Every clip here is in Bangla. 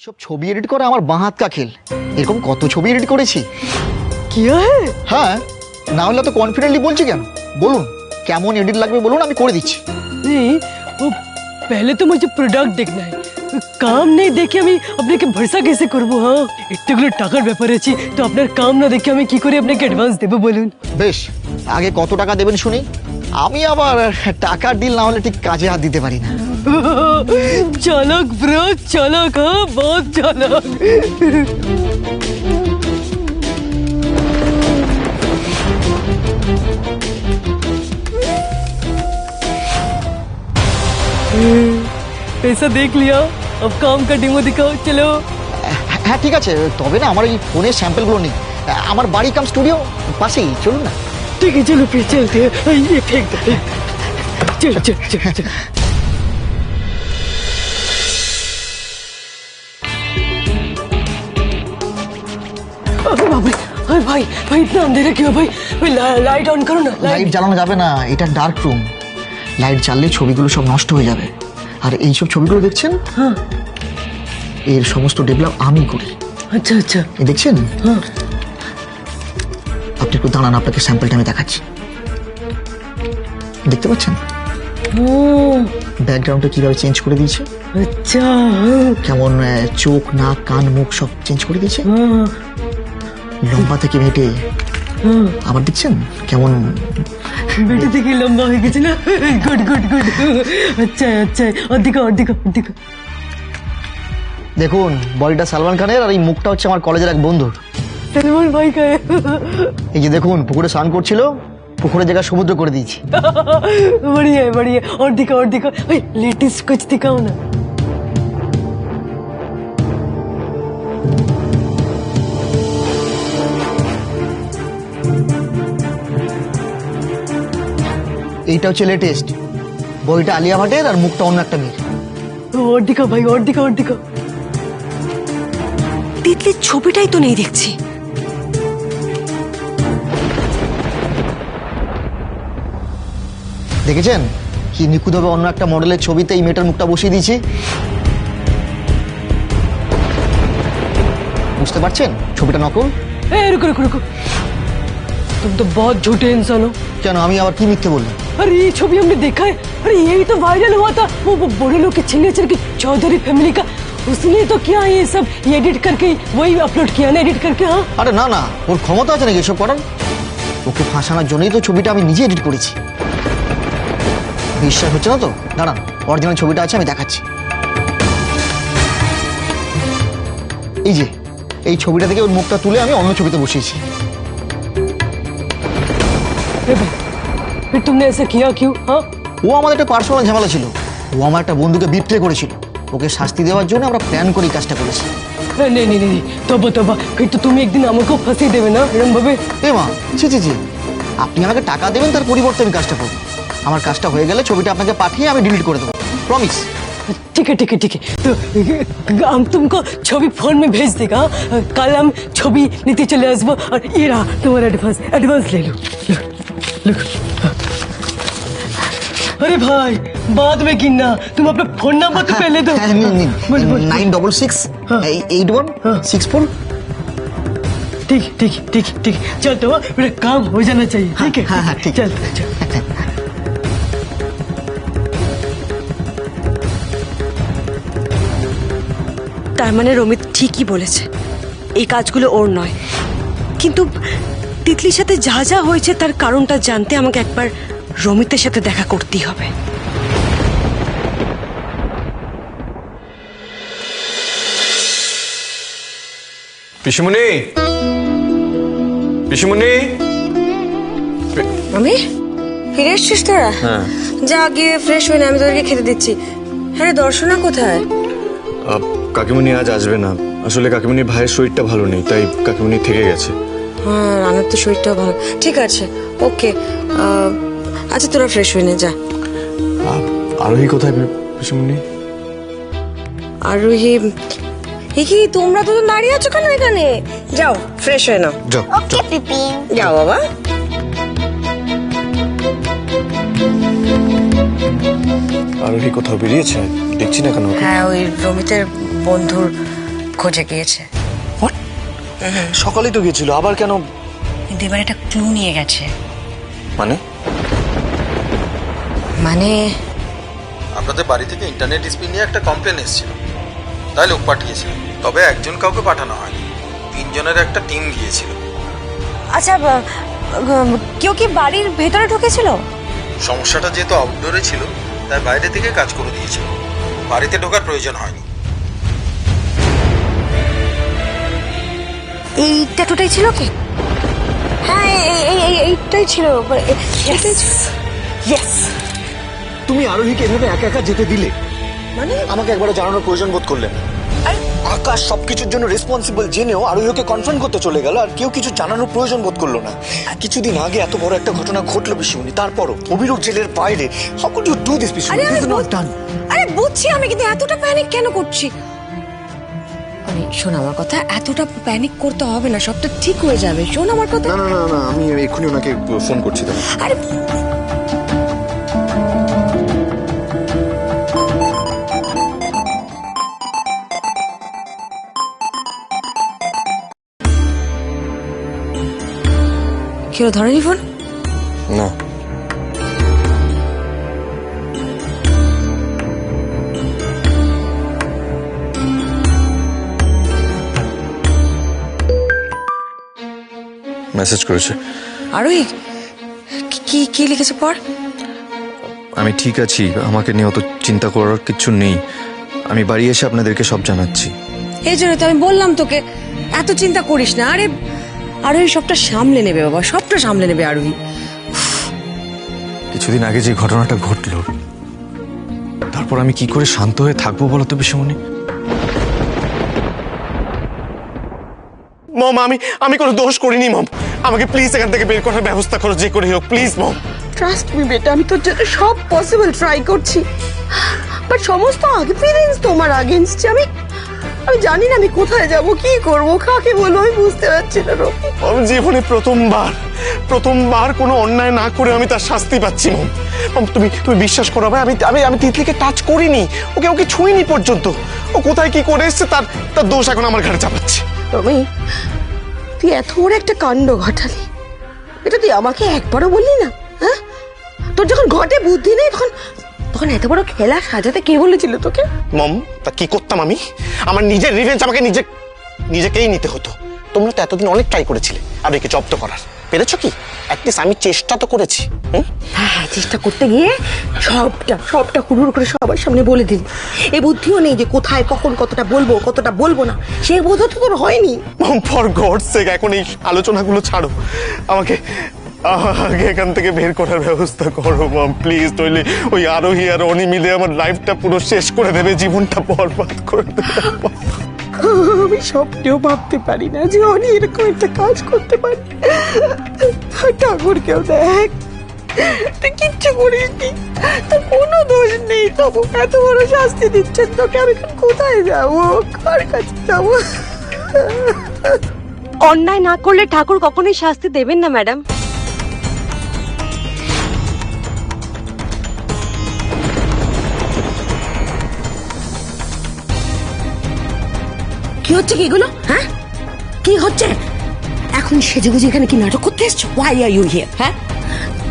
সব ছবি এডিট করা আমার বাঁ হাত কা খেল। এরকম কত ছবি এডিট করেছি। किया है? হ্যাঁ, না হলে তো কনফিডেন্টলি বলছি কেন? বলুন কেমন এডিট লাগবে বলুন, আমি করে দিচ্ছি। नहीं, वो पहले तो मुझे प्रोडक्ट देखना है। काम नहीं দেখে আমি আপনাকে ভরসা कैसे করব? হ্যাঁ, এতগুলো টাকার ব্যাপার আছে, তো আপনার কাম না দেখে আমি কি করে আপনাকে অ্যাডভান্স দেব বলুন? বেশ, আগে কত টাকা দেবেন শুনি। আমি আবার টাকার ডিল না হলে ঠিক কাজে হাত দিতে পারি না। চালাক ব্রো, চালাক, হ্যাঁ বহুত চালাক। पैसा देख लिया, अब काम का डेमो दिखाओ चलो। হ্যাঁ ঠিক আছে, তবে না আমার এই ফোনের স্যাম্পলগুলো নেই। আমার বাড়ি কাম স্টুডিও পাশেই, চলুন না। ठीक है चलो फिर चलते हैं। ये फेंक दो, चल चल चल चल। अरे बाप रे, अरे भाई भाई इतना अंधेरा क्यों भाई? भाई लाइट ऑन करो ना। লাইট জ্বালানো যাবে না, এটা ডার্ক রুম। লাইট জ্বাললে ছবিগুলো সব নষ্ট হয়ে যাবে। আর এই সব ছবিগুলো দেখছেন, हाँ এর সমস্ত ডেভেলপ আমি করি। अच्छा अच्छा এই দেখছেন, हाँ আপনি একটু দাঁড়ান, আপনাকে স্যাম্পলটা আমি দেখাচ্ছি। দেখতে পাচ্ছেন हाँ, ব্যাকগ্রাউন্ডটা কিভাবে চেঞ্জ করে দিয়েছে? अच्छा हाँ কেমন চোখ, নাক, কান, মুখ সব চেঞ্জ করে দিয়েছে। हाँ লম্বা থেকে হেঁটে हाँ আবার দেখছেন কেমন। बेटे देखिए लंबा हो गया ना। गुड गुड गुड, अच्छा है अच्छा है। और दिखा और दिखा और दिखा। দেখুন বডিটা সালমান খানের, আর এই মুখটা হচ্ছে আমার কলেজের এক বন্ধুর। सलमान भाई का है। এই যে দেখুন পুকুরে স্নান করছিল, পুকুরের জায়গা সমুদ্র করে দিয়েছি। बढ़िया है बढ़िया। और दिखा और दिखा, लेटेस्ट कुछ दिखाओ ना। এইটা হচ্ছে লেটেস্ট। বইটা আলিয়া ভাটের আর মুখটা অন্য একটা মেয়ের। और दिखा भाई और दिखा और दिखा। তিতলির ছবিটাই তো নেই দেখছি। দেখেছেন কি নিখুঁতভাবে অন্য একটা মডেলের ছবিতে এই মেয়েটার মুখটা বসিয়ে দিয়েছি। বুঝতে পারছেন ছবিটা নকল? ए रुको रुको रुको, तुम तो बहुत झूठे इंसान हो। কেন, আমি আবার কি মিথ্যে বললাম? अरे ये छवि हमने देखा है। अरे यही तो वायरल हुआ था, वो बड़े लोग के सिग्नेचर की चौधरी फैमिली का। उसने तो किया ये सब, ये एडिट करके वही अपलोड किया ना, एडिट करके। हाँ আরে না না, ওর ক্ষমতা আছে নাকি এসব করার? ওকে ফাঁসানোর জন্যই তো ছবিটা আমি নিজে এডিট করেছি। বিশ্বাস হচ্ছে না তো? দাঁড়ান, অরিজিনাল ছবিটা আছে, আমি দেখাচ্ছি। এই যে এই ছবিটা থেকে ওর মুখটা তুলে আমি অন্য ছবিতে বসিয়েছি। फिर तुमने ऐसा किया क्यों? हाँ ও আমাদের একটা পার্সোনাল ঝামেলা ছিল। ও আমার একটা বন্ধুকে বিট্রে করেছিল। ওকে শাস্তি দেওয়ার জন্য আমরা প্ল্যান করে এই কাজটা করেছি। नहीं नहीं नहीं, तब तब फिर तो तुम एक दिन हमको फंसी देवे ना एरम भाবে। এ মা, ছি ছি ছি, আপনি আমাকে টাকা দেবেন, তার পরিবর্তে আমি কাজটা করবো। আমার কাজটা হয়ে গেলে ছবিটা আপনাকে পাঠিয়ে আমি ডিলিট করে দেবো, প্রমিস। ठीक है ठीक है ठीक है, तो हम तुमको छवि फोन में भेज देगा। कल हम छवि नीचे चले आसबो, और ये रहा तुम्हारा एडवांस, एडवांस ले लो। लो, अरे भाई बाद में गिनना, तुम अपना फोन नंबर तो पहले दो। হ্যাঁ, নিন নিন। बोल बोल। 96681664। ठीक ठीक ठीक ठीक, चल तो मेरा काम हो जाना चाहिए। ठीक है हाँ, हाँ, ठीक। चल चल। তার মানে রমিত ঠিকই বলেছে, এই কাজগুলো ওর নয়। কিন্তু তিতলির সাথে যা যা হয়েছে তার কারণটা জানতে আমাকে একবার রমিতের সাথে দেখা করতেই হবে। পিসুমণি, পিসুমণি। আমি ফিরে এসছিস তোরা? হ্যাঁ। যা গিয়ে ফ্রেশ হয়ে নে, আমি তোদেরকে খেতে দিচ্ছি। হ্যাঁ রে, দর্শনা কোথায়? কাকিমণি আজ আসবে না, আসলে কাকিমণির ভাইয়ের শরীরটা ভালো নেই, তাই কাকিমণি থেকে গেছে। হ্যাঁ, রানার তো শরীরটাও ভালো। ঠিক আছে, ওকে। আচ্ছা তোরা ফ্রেশ হয়ে নে, যা। আরোহী কোথায় পিসুমণি? আরোহী, এ কি তোমরা তো দাঁড়িয়ে আছো কেন এখানে? যাও ফ্রেশ হয়ে নাও। যাও যাও। যাও বাবা। আরোহী কোথাও বেরিয়েছে, দেখছি না কেন ওকে। হ্যাঁ, ওই রমিতের বন্ধুর খোঁজে গিয়েছে। সকালেই তো গিয়েছিল, আবার কেন? কিন্তু এবার একটা ক্লু নিয়ে গেছে। মানে মানে আপনাদের বাড়ি থেকে ইন্টারনেট স্পিড নিয়ে একটা কমপ্লেন এসেছিল, তাই লোক পাঠিয়েছিল। তবে একজন কাউকে পাঠানো হয়নি, 3 জনের একটা টিম গিয়েছিল। আচ্ছা, কেউ কি বাড়ির ভেতরে ঢুকেছিল? সমস্যাটা যেহেতু আউটডোরে ছিল, তাই বাইরে থেকে কাজ করে দিয়েছিল, বাড়িতে ঢোকার প্রয়োজন হয়নি। এই ট্যাটুটাই ছিল কি? হ্যাঁ, এইটাই ছিল। ইয়েস। তুমি আরোহীকে এভাবে একা একা যেতে দিলে? মানে আমাকে একবারও জানানোর প্রয়োজন বোধ করলেন? আকাশ সবকিছুর জন্য রেসপন্সিবল জেনেও আরোহীকে কনফার্ম করতে চলে গেল, আর কেউ কিছু জানানোর প্রয়োজন বোধ করলো না। কিছুদিন আগে এত বড় একটা ঘটনা ঘটলো পিসিমণি, তারপরও অভিরূপ জেলের বাইরে। How could you do this পিসিমণি? This is not done. আরে বুঝছি আমি, কিন্তু এতটা প্যানিক কেন করছি? মানে শোন আমার কথা, এতটা প্যানিক করতে হবে না, সবটা ঠিক হয়ে যাবে। শোন আমার কথা। না না না না, আমি এক্ষুনি ওনাকে ফোন করছি। তো আরে কেউ ধরেনি ফোন? না, মেসেজ করেছে। আরোহী কি কি লিখেছে পর? আমি ঠিক আছি, আমাকে নিয়ে অত চিন্তা করার কিছু নেই, আমি বাড়ি এসে আপনাদেরকে সব জানাচ্ছি। এই জন্য তো আমি বললাম তোকে এত চিন্তা করিস না। আরে আরোহী সবটা সামলে নেবে বাবা, সবটা সামলে নেবে আরোহী। কিছুদিন আগে যে ঘটনাটা ঘটলো, তারপর আমি কি করে শান্ত হয়ে থাকবো বলো তো পিসিমণি? মম, আমি কোনো দোষ করিনি মম। আমাকে প্লিজ এখান থেকে বের করার ব্যবস্থা করো, যে করে হোক প্লিজ মম। ট্রাস্ট মি বেটা, আমি তোর জন্য সব পসিবল ট্রাই করছি, বাট সমস্ত এক্সপেরিয়েন্স তোমার আগেন্স্টে। আমি জানি না আমি কোথায় যাব, কি করব, কাকে বলবো, আমি বুঝতে পারছি না। আমি জীবনে প্রথমবার কোনো অন্যায় না করে আমি তার শাস্তি পাচ্ছি মম। মম, তুমি বিশ্বাস করো ভাই, আমি তিতলিকে টাচ করিনি, ওকে ছুঁইনি পর্যন্ত। ও কোথায় কি করে এসছে তার দোষ এখন আমার ঘাড়ে চাপাচ্ছে। রমি, তুই এত বড় একটা কাণ্ড ঘটালি, এটা তুই আমাকে একবারও বললি না? হ্যাঁ, তোর যখন ঘটে বুদ্ধি নেই, তখন এত বড় খেলা সাজাতে কে বলেছিল তোকে? মম, তা কি করতাম আমি? আমার নিজের রিভেঞ্জ আমাকে নিজেকেই নিতে হতো। তোমরা তো এতদিন অনেক ট্রাই করেছিলে আর একে জব্দ করার, পেরেছো কি? অ্যাটলিস্ট আমি চেষ্টা তো করেছি। হ্যাঁ, চেষ্টা করতে গিয়ে সবটা হুড়ুর করে সবার সামনে বলে দিন। এই বুদ্ধিও নেই যে কোথায় কখন কতটা বলবো না, সে বোধ তো তোর হয়নি। মম, ফর গডস সেক, এখন এই আলোচনাগুলো ছাড়ো, আমাকে এখান থেকে বের করার ব্যবস্থা করো মম প্লিজ। নইলে ওই আরোহী আর অনি মিলে আমার লাইফটা পুরো শেষ করে দেবে, জীবনটা বরবাদ করে দেবে। আমি স্বপ্নেও ভাবতে পারি না যে উনি এরকম একটা কাজ করতে পারে। ঠাকুরকেও দেখ, তুই কিচ্ছু করিসনি, তোর কোনো দোষ নেই, তবু এত বড় শাস্তি দিচ্ছেন তোকে। আমি এখন কোথায় যাবো, কার কাছে যাবো? অন্যায় না করলে ঠাকুর কখনোই শাস্তি দেবেন না ম্যাডাম। কি হচ্ছে কি এগুলো? হ্যাঁ, কি হচ্ছে এখন? সেজেগুজে এখানে কি নাটক করতে এসছো? Why are you here? হ্যাঁ,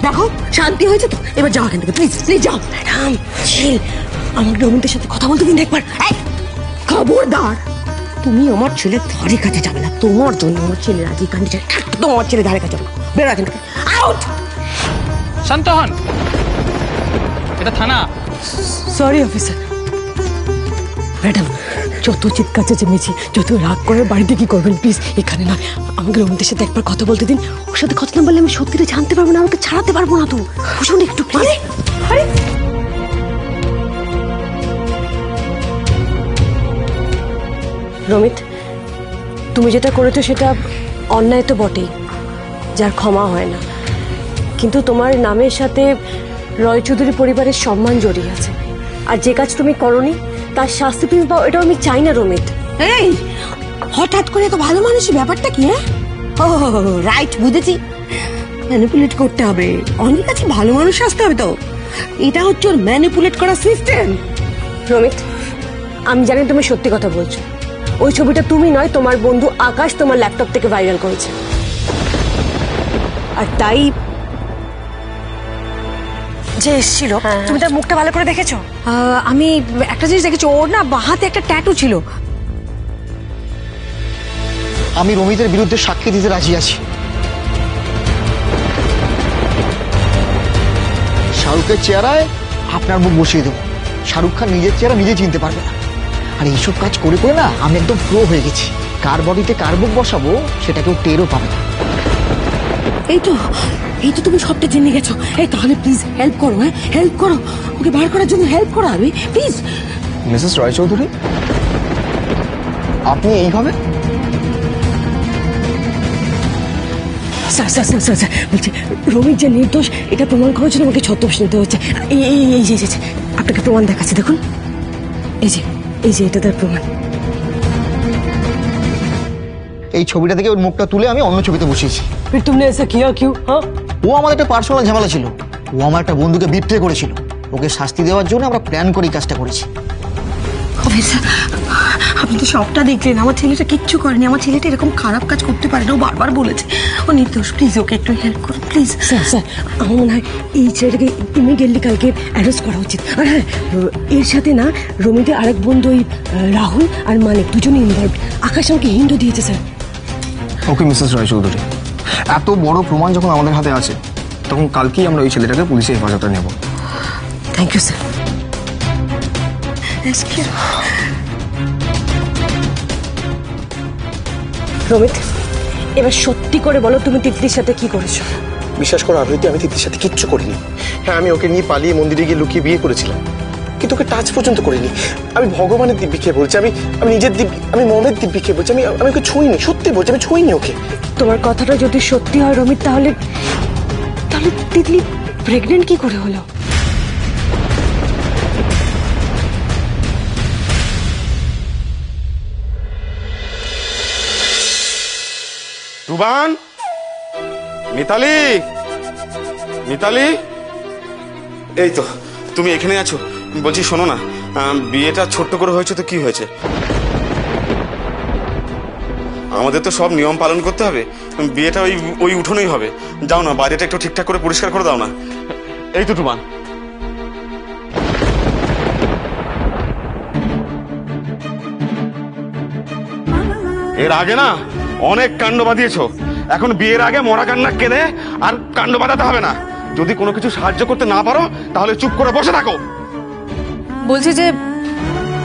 দেখো শান্তি হয়েছে তো, এবার যাও এখান থেকে, প্লিজ যাও। ম্যাডাম চিল, আমার রবীন্দ্রের সাথে কথা বলতে দিন একবার। খবরদার, তুমি আমার ছেলের ধারে কাছে যাবে না। তোমার জন্য আমার ছেলের আজই কন্ডিশন, একদম আমার ছেলের ধারে কাছে যাবে না। বেরো এখান থেকে, আউট। শান্ত হন, এটা থানা। Sorry officer. ম্যাডাম, যত চিৎকার চেঁচেমেচি, যত রাগ করে বাড়িতে কি করবেন প্লিজ, এখানে না। আমাকে রমিতের সাথে একবার কথা বলতে দিন। ওর সাথে কথা না বললে আমি সত্যিটা জানতে পারবো না, আমাকে ছাড়াতে পারবো না তো। বুঝুন একটু প্লিজ। আরে রমিত, তুমি যেটা করেছো সেটা অন্যায় তো বটেই, যার ক্ষমা হয় না, কিন্তু তোমার নামের সাথে রয় চৌধুরী পরিবারের সম্মান জড়িয়ে আছে। আর যে কাজ তুমি করনি তার শাস্তি তুমি পাও, এটাও আমি চাই না রমিত। এই, হঠাৎ করে তো ভালো মানুষের ব্যাপারটা কি? হ্যাঁ, ও রাইট, বুঝেছি। ম্যানিপুলেট করতে হবে, অনেক কাছে ভালো মানুষ আসতে হবে তো। এটা হচ্ছে ওর ম্যানিপুলেট করার সিস্টেম। রমিত, আমি জানি তুমি সত্যি কথা বলছো, ওই ছবিটা তুমি নয়, তোমার বন্ধু আকাশ তোমার ল্যাপটপ থেকে ভাইরাল করেছে। আর তাই যে এসেছিল, তুমি তার মুখটা ভালো করে দেখেছো? আমি একটা জিনিস দেখেছি, ওর না বাহাতে একটা ট্যাটু ছিল। আমি রমিতের বিরুদ্ধে সাক্ষী দিতে রাজি আছি। শাহরুখের চেহারায় আপনার মুখ বসিয়ে দেবো। শাহরুখ খান নিজের চেহারা নিজে চিনতে পারবে না। আর এইসব কাজ করে করে না আমি একদম প্রো হয়ে গেছি। কার বডিতে কার মুখ বসাবো সেটা কেউ টেরও পাবে না। এই তো তুমি সবটা জেনে গেছো। এই তাহলে প্লিজ হেল্প করো, হ্যাঁ হেল্প করো, ওকে বার করার জন্য হেল্প করো আমি প্লিজ। মিসেস রায়চৌধুরী, আপনি এইভাবে? Sir sir sir sir sir বলছি রমিত যে নির্দোষ এটা প্রমাণ করার জন্য আমাকে ছদ্মবেশ নিতে হচ্ছে। এই যে আপনাকে প্রমাণ দেখাচ্ছি, দেখুন এই যে এটা তার প্রমাণ। এই ছবিটা থেকে ওর মুখটা তুলে আমি অন্য ছবিতে বসিয়েছি। फिर तुमने ऐसा किया क्यों? हाँ ও আমার একটা পার্সোনাল ঝামেলা ছিল। ও আমার একটা বন্ধুকে বিট্রে করেছিল। ওকে শাস্তি দেওয়ার জন্য আমরা প্ল্যান করে এই কাজটা করেছি। অফিসার, আপনি তো সবটা দেখলেন। আমার ছেলেটা কিচ্ছু করেনি। আমার ছেলেটা এরকম খারাপ কাজ করতে পারে না। ও বারবার বলেছে ও নির্দোষ। প্লিজ ওকে একটু হেল্প করুন প্লিজ। স্যার আমার মনে হয় এই ছেলেটাকে ইমিডিয়েটলি কালকে অ্যারেস্ট করা উচিত। আর হ্যাঁ, এর সাথে না রমিতের আরেক বন্ধু ওই রাহুল আর মালিক দুজনেই ইনভলভ। আকাশ আমাকে হিন্টও দিয়েছে স্যার। ওকে মিসেস রায়চৌধুরী, এত বড় প্রমাণ যখন আমাদের হাতে আছে তখন কালকেই আমরা ওই ছেলেটাকে পুলিশের হেফাজতে নেব। Thank you sir. রমিত, এবার সত্যি করে বলো তুমি তিতলির সাথে কি করেছো? বিশ্বাস করো আরতি, আমি তিতির সাথে কিচ্ছু করিনি। হ্যাঁ, আমি ওকে নিয়ে পালিয়ে মন্দিরে গিয়ে লুকিয়ে বিয়ে করেছিলাম, কিন্তু ওকে টাচ পর্যন্ত করিনি। আমি ভগবানের দিব্যি খেয়ে বলছি, আমি নিজের দিব্যি, আমি মনের দিব্যি খেয়ে বলছি, আমি ওকে ছুঁইনি। সত্যি বলছি, আমি ছুঁইনি ওকে। তোমার কথাটা যদি সত্যি হয় রমিত, তাহলে তিতলি প্রেগনেন্ট কি করে হলো? রুবান, মিতালি, মিতালি, এই তো তুমি এখানে আছো। বলছি শোনো না, বিয়েটা ছোট্ট করে হয়েছে তো কি হয়েছে? আমাদের তো সব নিয়ম পালন করতে হবে। বিয়েটা ওই উঠোনেই হবে। যাও না, বাইরেটা একটু ঠিকঠাক করে পরিষ্কার করে দাও না। এই তো রুবান। এর আগে না অনেক কাণ্ড বাঁধিয়েছো। এখন বিয়ের আগে মরা কান্না কেঁদে আর কাণ্ড বাঁধাতে হবে না। যদি কোনো কিছু সাহায্য করতে না পারো তাহলে চুপ করে বসে থাকো। বলছি যে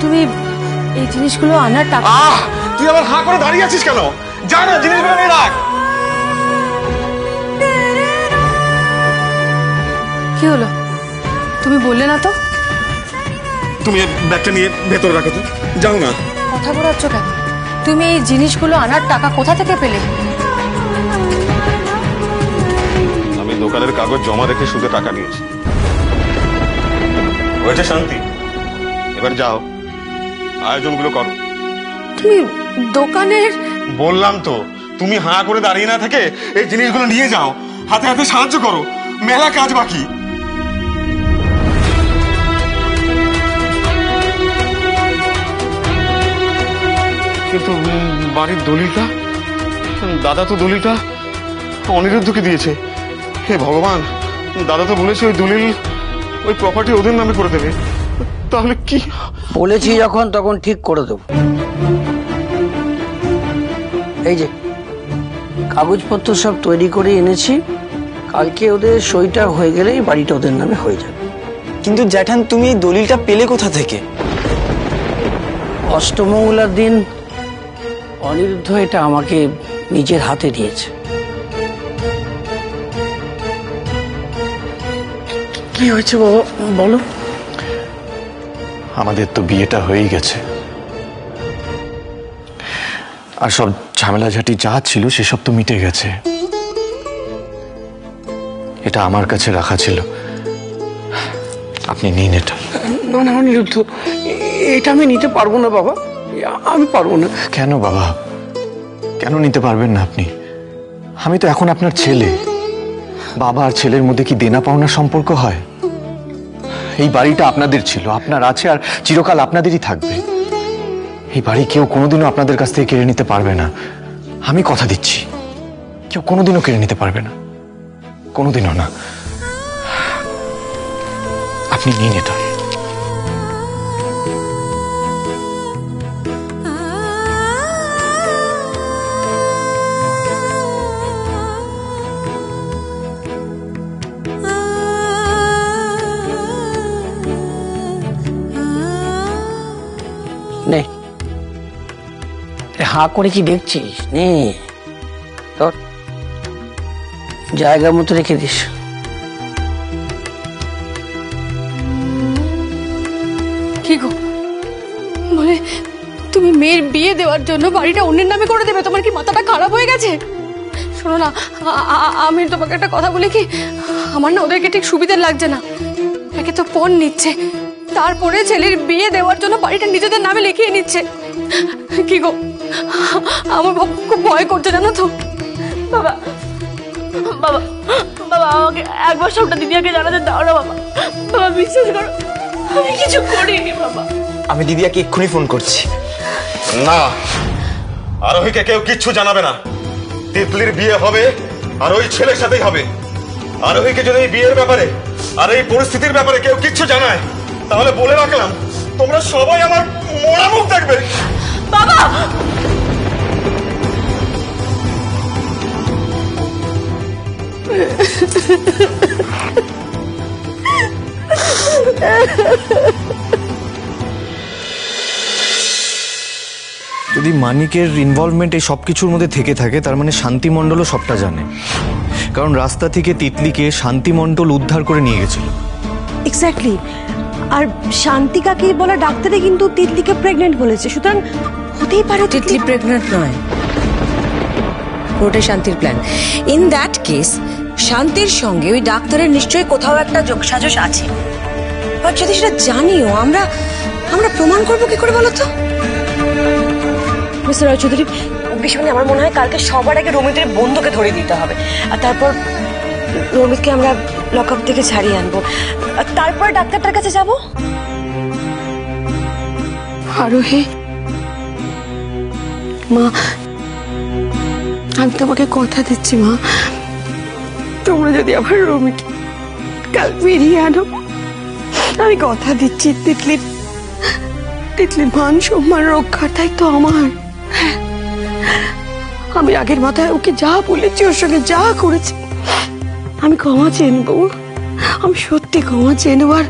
তুমি এই জিনিসগুলো আনার টাকা। তুই আবার হাঁ করে দাঁড়িয়ে আছিস কেন? যা না, জিনিসগুলো নিয়ে রাখ। কি হলো? তুমি বললে না তো? তুমি ব্যাগটা নিয়ে ভেতরে রাখো তো। যাও না। কথা বলাচ্ছ কেন? তুমি এই জিনিসগুলো আনার টাকা কোথা থেকে পেলে? আমি দোকানের কাগজ জমা রেখে সুদে টাকা নিয়েছি। হয়েছে শান্তি, এবার যাও আয়োজনগুলো করো। তুমি দোকানের? বললাম তো, তুমি হাঁ করে দাঁড়িয়ে না থেকে এই জিনিসগুলো নিয়ে যাও, হাতে হাতে সাহায্য করো, মেলা কাজ বাকি। কিন্তু বাড়ির দলিলটা, দাদা তো দলিলটা অনিরুদ্ধকে দিয়েছে। হে ভগবান, দাদা তো বলেছে ওই দলিল, ওই প্রপার্টি ওদের নামে করে দেবে। তাহলে কি? বলেছি যখন তখন ঠিক করে দেব। এই যে কাগজপত্র সব তৈরি করে এনেছি, কালকে ওদের সইটা হয়ে গেলেই বাড়িটা ওদের নামে হয়ে যাবে। কিন্তু জ্যাঠান, তুমি এই দলিলটা পেলে কোথা থেকে? অষ্টমঙ্গলার দিন অনিরুদ্ধ এটা আমাকে নিজের হাতে দিয়েছে। কি হয়েছে বাবা বলো? আমাদের তো বিয়েটা হয়েই গেছে, আর সব ঝামেলাঝাটি যা ছিল সেসব তো মিটে গেছে। এটা আমার কাছে রাখা ছিল, আপনি নিন এটা। না না অনিরুদ্ধ, এটা আমি নিতে পারবো না বাবা, আমি পারবো না। কেন বাবা, কেন নিতে পারবেন না আপনি? আমি তো এখন আপনার ছেলে। বাবা আর ছেলের মধ্যে কি দেনা পাওনার সম্পর্ক হয়? এই বাড়িটা আপনাদের ছিল, আপনার আছে, আর চিরকাল আপনাদেরই থাকবে। এই বাড়ি কেউ কোনোদিনও আপনাদের কাছ থেকে কেড়ে নিতে পারবে না, আমি কথা দিচ্ছি। কেউ কোনোদিনও কেড়ে নিতে পারবে না, কোনোদিনও না। আপনি নিন এটা। নে, হাঁ করে কি দেখছিস? নে তোর জায়গা মতো রেখে দিস। কি গো, মানে তুমি মেয়ের বিয়ে দেওয়ার জন্য বাড়িটা অন্যের নামে করে দেবে? তোমার কি মাথাটা খারাপ হয়ে গেছে? শোনো না, আমি তোমাকে একটা কথা বলি কি, আমার না ওদেরকে ঠিক সুবিধা লাগছে না। একে তো পণ নিচ্ছে, তারপরে ছেলের বিয়ে দেওয়ার জন্য বাড়িটা নিজেদের নামে লিখিয়ে নিচ্ছে। কি গো, আমার খুব ভয় করছে জানো তো। বাবা বাবা বাবা, আমাকে একবার সবটা দিদিয়াকে জানাতে দাও না বাবা। বাবা বিশ্বাস করো, আমি কিছু করিনি বাবা। আমি দিদিয়াকে এক্ষুনি ফোন করছি। না, আরোহীকে কেউ কিচ্ছু জানাবে না। তিতলির বিয়ে হবে আর ওই ছেলের সাথেই হবে। আরোহীকে যদি এই বিয়ের ব্যাপারে আর এই পরিস্থিতির ব্যাপারে কেউ কিচ্ছু জানায়, তাহলে বলে রাখলাম, তোমরা সবাই আমার মরা মুখ দেখবে। বাবা যদি মানিকের ইনভলভমেন্ট এই সব কিছুর মধ্যে থেকে থাকে, তার মানে শান্তিমণ্ডলও সবটা জানে। কারণ রাস্তা থেকে তিতলিকে শান্তিমণ্ডল উদ্ধার করে নিয়ে গেছিল। এক্স্যাক্টলি। আর শান্তিকাকে বলা ডাক্তারে কিন্তু তিতলিকে প্রেগনেন্ট বলেছে, সুতরাং হতেই পারে তিতলি প্রেগনেন্ট নয়, ওটাই শান্তির প্ল্যান। ইন দ্যাট কেস শান্তির সঙ্গে ওই ডাক্তারের নিশ্চয়ই কোথাও একটা যোগসাজশ আছে। বাট যদি সেটা জানিও, আমরা প্রমাণ করবো কি করে বলো তো? মিস্টার রয় চৌধুরী, বিষয়ে আমার মনে হয় কালকে সবার আগে রমিতের বন্ধুকে ধরে দিতে হবে, আর তারপর রমিতকে আমরা লক আপ থেকে ছাড়িয়ে আনবো, আর তারপর ডাক্তারটার কাছে যাব। আরোহী মা, আমি তোমাকে কথা দিচ্ছি মা, তোমরা যদি আবার রমিকে কাল ফিরিয়ে আনো, আমি কথা দিচ্ছি তিতলির মান সম্মান রক্ষার দায়িত্ব আমার। আমি আগের মাথায় ওকে যা বলেছি, ওর সঙ্গে যা করেছি, আমি ক্ষমা চেয়ে নেব। আমি সত্যি ক্ষমা চেয়ে নেব, আর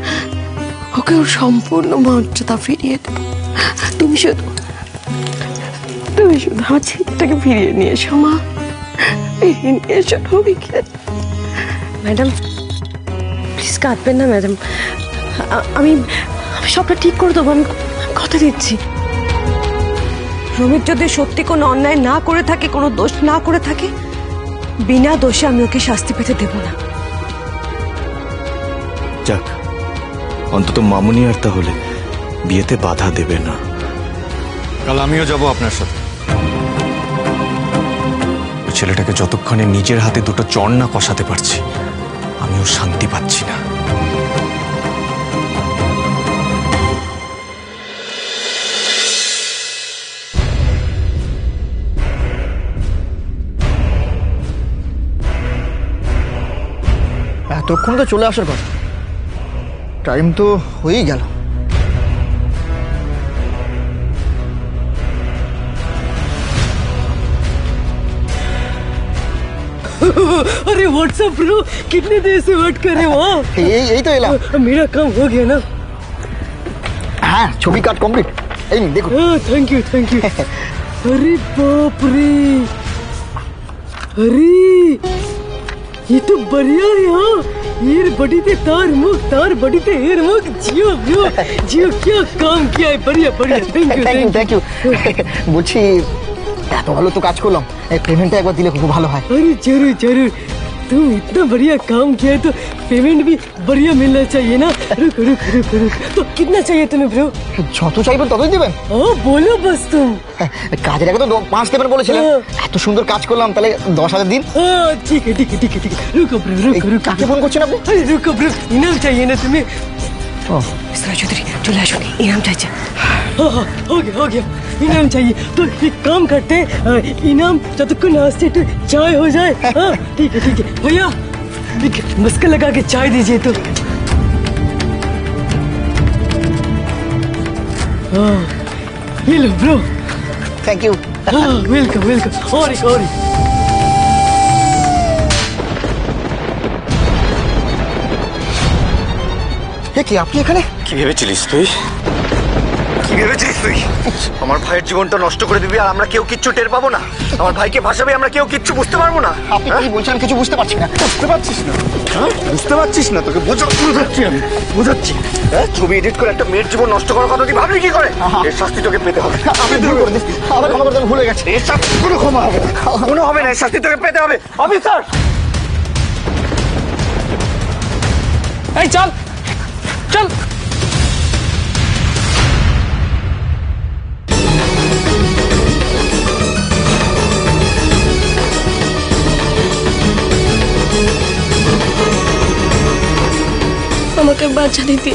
ওকে ওর সম্পূর্ণ মর্যাদা ফিরিয়ে দেব। তুমি শুধু আমার ছেলেটাকে ফিরিয়ে নিয়ে এসো মা, ফিরিয়ে নিয়ে এসো রবিকে। ম্যাডাম প্লিজ কাঁদবেন না ম্যাডাম, আমি সবটা ঠিক করে দেবো, আমি কথা দিচ্ছি। রমিত যদি সত্যি কোনো অন্যায় না করে থাকে, কোনো দোষ না করে থাকে, বিনা দোষে আমি ওকে শাস্তি পেতে দেব না। যাক, অন্তত মামুনি আর তাহলে বিয়েতে বাধা দেবে না। কাল আমিও যাব আপনার সাথে। ছেলেটাকে যতক্ষণে নিজের হাতে দুটো চড় না কষাতে পারছি, আমিও শান্তি পাচ্ছি না। এতক্ষণ তো চলে আসার কথা, টাইম তো হয়েই গেল। अरे व्हाट्सअप ब्रो, कितने देर से वेट कर रहे हो? এই তো এলাম। मेरा काम हो गया ना? হ্যাঁ, ছবি কাট কমপ্লিট। এই নিন দেখুন। Thank you thank you. अरे बाप रे, अरे ये तो बढ़िया है। हाँ, हीर बड़ी थे तार मुख, तार बड़ी थे हीर मुख। जियो जियो जियो, क्या काम किया है, बढ़िया बढ़िया। Thank you. বলছি এত ভালো তো কাজ করলাম, এই পেমেন্টটা একবার দিলে খুব ভালো হয়। अरे जरूर जरूर, तुम इतना बढ़िया काम किया है तो पेमेंट भी बढ़िया मिलना चाहिए ना। रुक रुक रुक रुक, तो कितना चाहिए तुम्हें ब्रो? যত চাইবেন ততই দেবেন। हाँ बोलो बस तुम। কাজের আগে তো 5 দেবেন বলেছিলেন। এত সুন্দর কাজ করলাম, তাহলে 10,000 দিন। हाँ ठीक है ठीक है ठीक है ठीक है। रुको ब्रो रुको रुको। কাকে ফোন করছেন আপনি? अरे रुको ब्रो, इनाम चाहिए ना तुम्हें। ও মিস্টার রয় চৌধুরী চলে আসুন, ইনাম চাইছে। हाँ, हो गया इनाम चाहिए तो एक काम करते हैं इनाम जतक्षण नाश्ते तो चाय हो जाए हाँ ठीक है भैया एक मस्का लगा के चाय दीजिए तो हाँ ये लो ब्रो থ্যাংক ইউ हाँ वेलकम और एक কি আপনি এখানে কি ভেবেছিলিস তুই আমার ভাইয়ের জীবনটা নষ্ট করে দিবি আর আমরা কেউ কিচ্ছু টের পাবো না? আমার ভাইকে ভাসাবে, আমরা কেউ কিচ্ছু বুঝতে পারবো না? আপনি কি বলছেন আমি কিছু বুঝতে পারছি না বুঝতে পারছিস না? হ্যাঁ বুঝতে পারছিস না? তোকে বোঝাচ্ছি আমি বোঝাচ্ছি। হ্যাঁ ছবি এডিট করে একটা মেয়ের জীবন নষ্ট করার কথা তুই ভাবলি কি করে? এর শাস্তি তোকে পেতে হবে। আমি ভুল করে দিচ্ছি আমার ক্ষমা করতে আমি ভুলে গেছি এর শাস্তি কোনো ক্ষমা হবে না, কোনো হবে না, এর শাস্তি তোকে পেতে হবে। অফিসার এই চল চল আমাকে বাঁচা দিদি,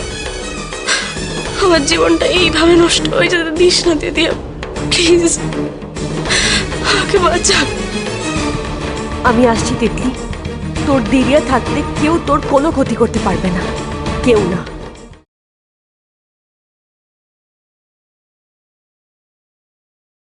আমার জীবনটা এইভাবে নষ্ট হয়ে যেতে দিস না দিদি, প্লিজ আমাকে বাঁচা। আমি আসছি তিতলি, তোর দিদিয়া থাকলে কেউ তোর কোনো ক্ষতি করতে পারবে না, কেউ না।